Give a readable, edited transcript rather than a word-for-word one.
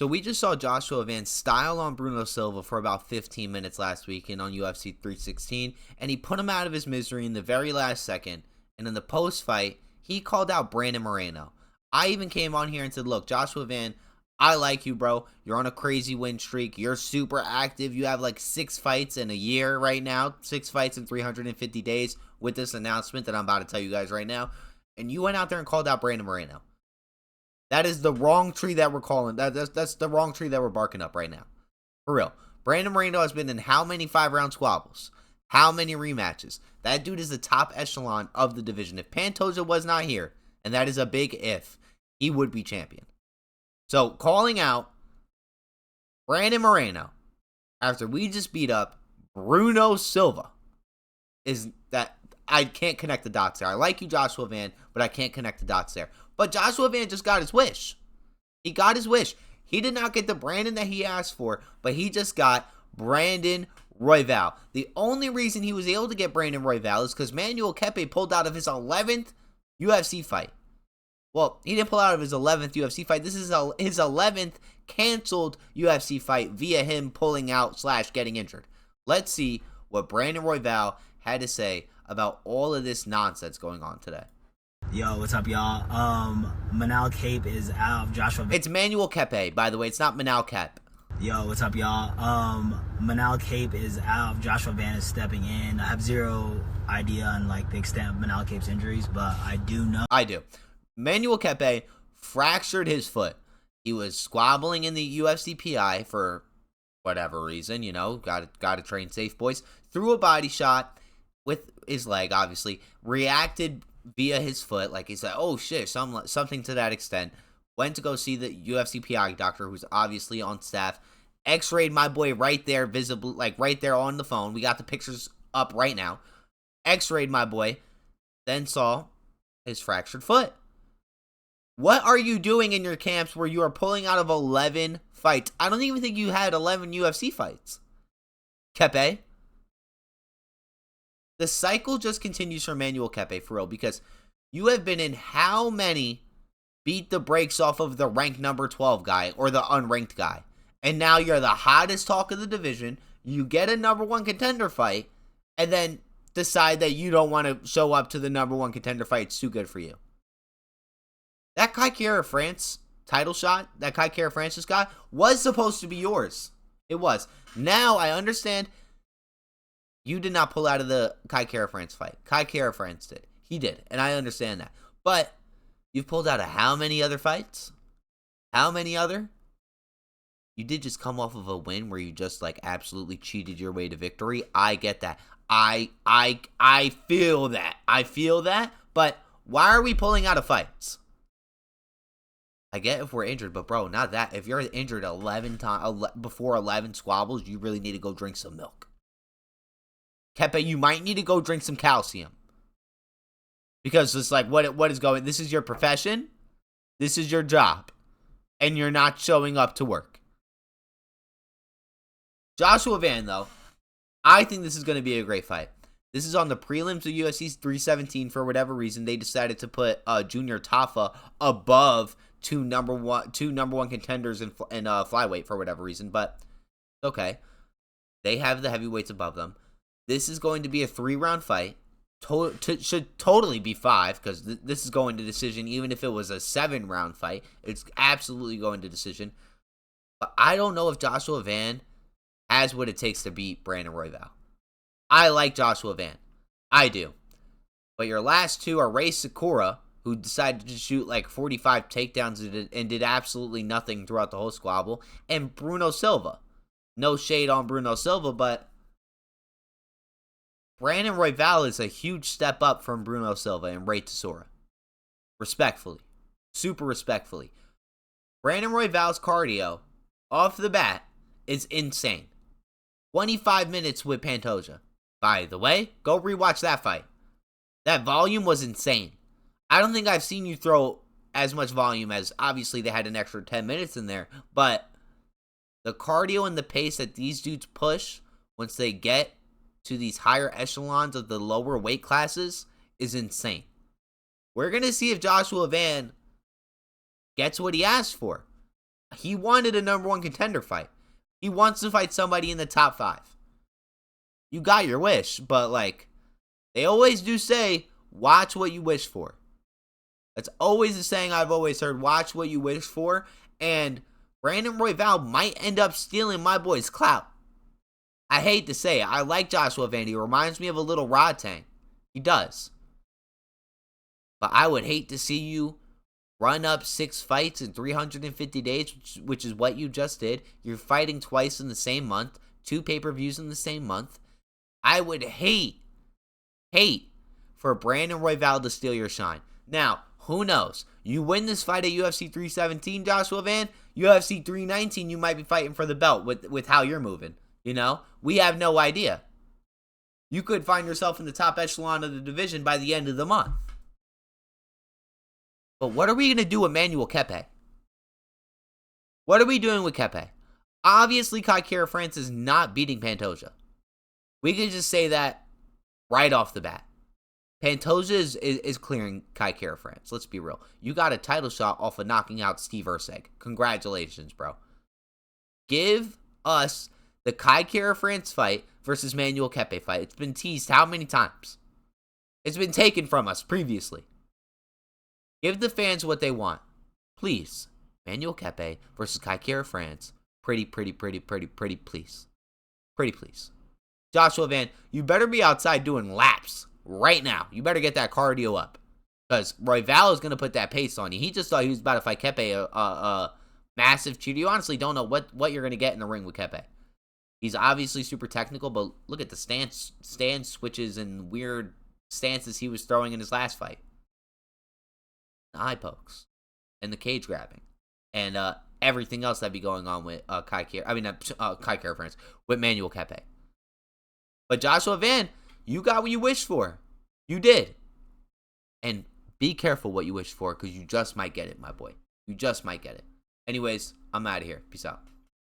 So we just saw Joshua Van style on Bruno Silva for about 15 minutes last weekend on UFC 316, and he put him out of his misery in the very last second. And in the post-fight, he called out Brandon Moreno. I even came on here and said, look, Joshua Van, I like you, bro. You're on a crazy win streak. You're super active. You have like 6 fights in a year right now. 6 fights in 350 days with this announcement that I'm about to tell you guys right now. And you went out there and called out Brandon Moreno. That is the wrong tree that we're calling. That's the wrong tree that we're barking up right now. For real. Brandon Moreno has been in how many 5-round squabbles? How many rematches? That dude is the top echelon of the division. If Pantoja was not here, and that is a big if, he would be champion. So calling out Brandon Moreno after we just beat up Bruno Silva is that I can't connect the dots there. I like you, Joshua Van, but I can't connect the dots there. But Joshua Van just got his wish. He got his wish. He did not get the Brandon that he asked for, but he just got Brandon Royval. The only reason he was able to get Brandon Royval is because Manuel Kape pulled out of his 11th UFC fight. Well, he didn't pull out of his 11th UFC fight. This is his 11th canceled UFC fight via him pulling out / getting injured. Let's see what Brandon Royval had to say about all of this nonsense going on today. Yo, what's up, y'all? Manal Kape is out of Joshua. It's Manuel Kape, by the way. It's not Manal Kape. Yo, what's up, y'all? Manal Kape is out. Joshua Van is stepping in. I have zero idea on like the extent of Manal Kape's injuries, but I do know. I do. Manuel Kape fractured his foot. He was squabbling in the UFC PI for whatever reason, you know, got to train safe, boys. Threw a body shot with his leg, obviously. Reacted via his foot, like he said, oh shit, something to that extent. Went to go see the UFC PI doctor, who's obviously on staff. X-rayed my boy right there, visible, like right there on the phone. We got the pictures up right now. X-rayed my boy, then saw his fractured foot. What are you doing in your camps where you are pulling out of 11 fights? I don't even think you had 11 UFC fights. Kape. The cycle just continues for Manuel Kape, for real, because you have been in how many beat the brakes off of the ranked number 12 guy or the unranked guy. And now you're the hottest talk of the division. You get a number 1 contender fight and then decide that you don't want to show up to the number 1 contender fight. It's too good for you. That Kape France title shot, that Kape Francis guy, was supposed to be yours. It was. Now I understand you did not pull out of the Kape France fight. Kape France did. He did. And I understand that. But you've pulled out of how many other fights? How many other? You did just come off of a win where you just like absolutely cheated your way to victory. I get that. I feel that. I feel that. But why are we pulling out of fights? I get if we're injured, but bro, not that. If you're injured 11 times before 11 squabbles, you really need to go drink some milk. Kape, you might need to go drink some calcium. Because it's like, what is going, this is your profession, this is your job, and you're not showing up to work. Joshua Van, though, I think this is going to be a great fight. This is on the prelims of UFC 317 for whatever reason. They decided to put Junior Tafa above two number one contenders in flyweight for whatever reason, but okay. They have the heavyweights above them. This is going to be a 3-round fight. Should totally be 5 because this is going to decision. Even if it was a 7-round fight, it's absolutely going to decision. But I don't know if Joshua Van has what it takes to beat Brandon Royval. I like Joshua Van. I do. But your last two are Ray Sakura, who decided to shoot like 45 takedowns and did absolutely nothing throughout the whole squabble, and Bruno Silva. No shade on Bruno Silva, but Brandon Royval is a huge step up from Bruno Silva and Ray Tesora. Respectfully. Super respectfully. Brandon Royval's cardio, off the bat, is insane. 25 minutes with Pantoja. By the way, go rewatch that fight. That volume was insane. I don't think I've seen you throw as much volume as, obviously they had an extra 10 minutes in there, but the cardio and the pace that these dudes push once they get to these higher echelons of the lower weight classes is insane. We're going to see if Joshua Van gets what he asked for. He wanted a number 1 contender fight. He wants to fight somebody in the top 5. You got your wish, but like, they always do say, watch what you wish for. That's always the saying I've always heard, watch what you wish for. And Brandon Royval might end up stealing my boy's clout. I hate to say it. I like Joshua Van. He reminds me of a little Rodtang. He does. But I would hate to see you run up 6 fights in 350 days, which is what you just did. You're fighting twice in the same month, 2 pay-per-views in the same month. I would hate for Brandon Royval to steal your shine. Now, who knows? You win this fight at UFC 317, Joshua Van. UFC 319, you might be fighting for the belt with how you're moving. You know? We have no idea. You could find yourself in the top echelon of the division by the end of the month. But what are we going to do with Manuel Kape? What are we doing with Kape? Obviously, Kape France is not beating Pantoja. We can just say that right off the bat. Pantoja is clearing Kape France. Let's be real. You got a title shot off of knocking out Steve Erceg. Congratulations, bro. Give us the Kape France fight versus Manuel Kape fight. It's been teased how many times? It's been taken from us previously. Give the fans what they want. Please. Manuel Kape versus Kape France. Pretty, please. Pretty, please. Joshua Van, you better be outside doing laps right now. You better get that cardio up. Because Royval is going to put that pace on you. He just thought he was about to fight Kape, a massive cheater. You honestly don't know what you're going to get in the ring with Kape. He's obviously super technical, but look at the stance switches and weird stances he was throwing in his last fight. The eye pokes. And the cage grabbing. And everything else that'd be going on with Kape France. With Manuel Kape. But Joshua Van, you got what you wished for. You did. And be careful what you wish for, because you just might get it, my boy. You just might get it. Anyways, I'm out of here. Peace out.